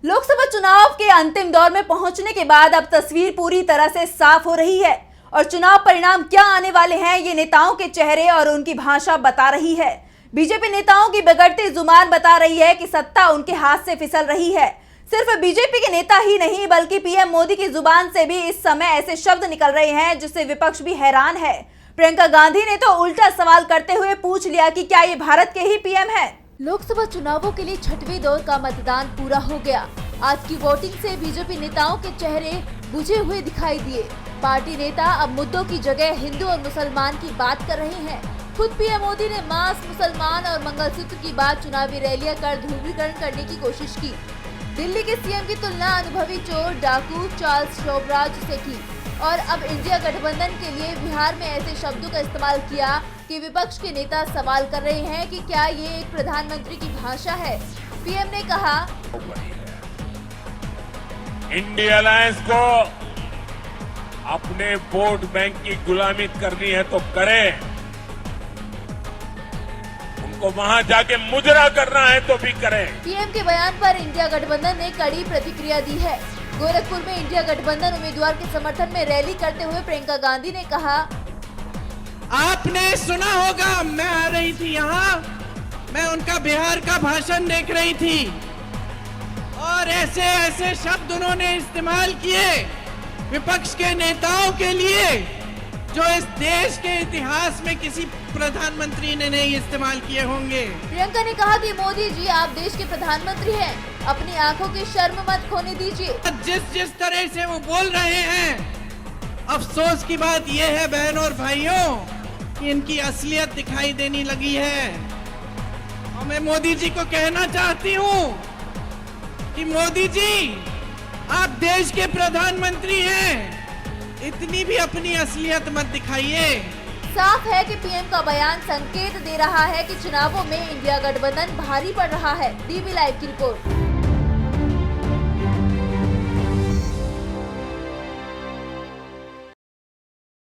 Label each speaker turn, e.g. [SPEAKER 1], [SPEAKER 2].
[SPEAKER 1] लोकसभा चुनाव के अंतिम दौर में पहुंचने के बाद अब तस्वीर पूरी तरह से साफ हो रही है और चुनाव परिणाम क्या आने वाले हैं ये नेताओं के चेहरे और उनकी भाषा बता रही है। बीजेपी नेताओं की बिगड़ती जुबान बता रही है कि सत्ता उनके हाथ से फिसल रही है। सिर्फ बीजेपी के नेता ही नहीं बल्कि पीएम मोदी की जुबान से भी इस समय ऐसे शब्द निकल रहे हैं जिससे विपक्ष भी हैरान है। प्रियंका गांधी ने तो उल्टा सवाल करते हुए पूछ लिया कि क्या ये भारत के ही पीएम है। लोकसभा चुनावों के लिए छठवें दौर का मतदान पूरा हो गया। आज की वोटिंग से बीजेपी नेताओं के चेहरे बुझे हुए दिखाई दिए। पार्टी नेता अब मुद्दों की जगह हिंदू और मुसलमान की बात कर रहे हैं। खुद पीएम मोदी ने मांस, मुसलमान और मंगलसूत्र की बात चुनावी रैलियां कर ध्रुवीकरण करने की कोशिश की। दिल्ली के सीएम की तुलना अनुभवी चोर डाकू चार्ल्स शोभराज से की और अब इंडिया गठबंधन के लिए बिहार में ऐसे शब्दों का इस्तेमाल किया कि विपक्ष के नेता सवाल कर रहे हैं कि क्या ये एक प्रधानमंत्री की भाषा है। पीएम ने कहा,
[SPEAKER 2] इंडिया अलायंस को अपने वोट बैंक की गुलामी करनी है तो करें, उनको वहां जाके मुजरा करना है तो भी करें।
[SPEAKER 1] पीएम के बयान पर इंडिया गठबंधन ने कड़ी प्रतिक्रिया दी है। गोरखपुर में इंडिया गठबंधन उम्मीदवार के समर्थन में रैली करते हुए प्रियंका गांधी ने कहा,
[SPEAKER 3] आपने सुना होगा, मैं आ रही थी यहाँ, मैं उनका बिहार का भाषण देख रही थी और ऐसे ऐसे शब्द उन्होंने इस्तेमाल किए विपक्ष के नेताओं के लिए जो इस देश के इतिहास में किसी प्रधानमंत्री ने नहीं इस्तेमाल किए होंगे।
[SPEAKER 1] प्रियंका ने कहा कि मोदी जी आप देश के प्रधानमंत्री हैं, अपनी आंखों की शर्म मत खोने दीजिए।
[SPEAKER 3] जिस तरह से वो बोल रहे हैं, अफसोस की बात यह है बहनों और भाइयों कि इनकी असलियत दिखाई देने लगी है। और मैं मोदी जी को कहना चाहती हूँ कि मोदी जी आप देश के प्रधानमंत्री हैं, इतनी भी अपनी असलियत मत दिखाइए।
[SPEAKER 1] साफ है कि पीएम का बयान संकेत दे रहा है कि चुनावों में इंडिया गठबंधन भारी पड़ रहा है। डीवी लाइव की रिपोर्ट।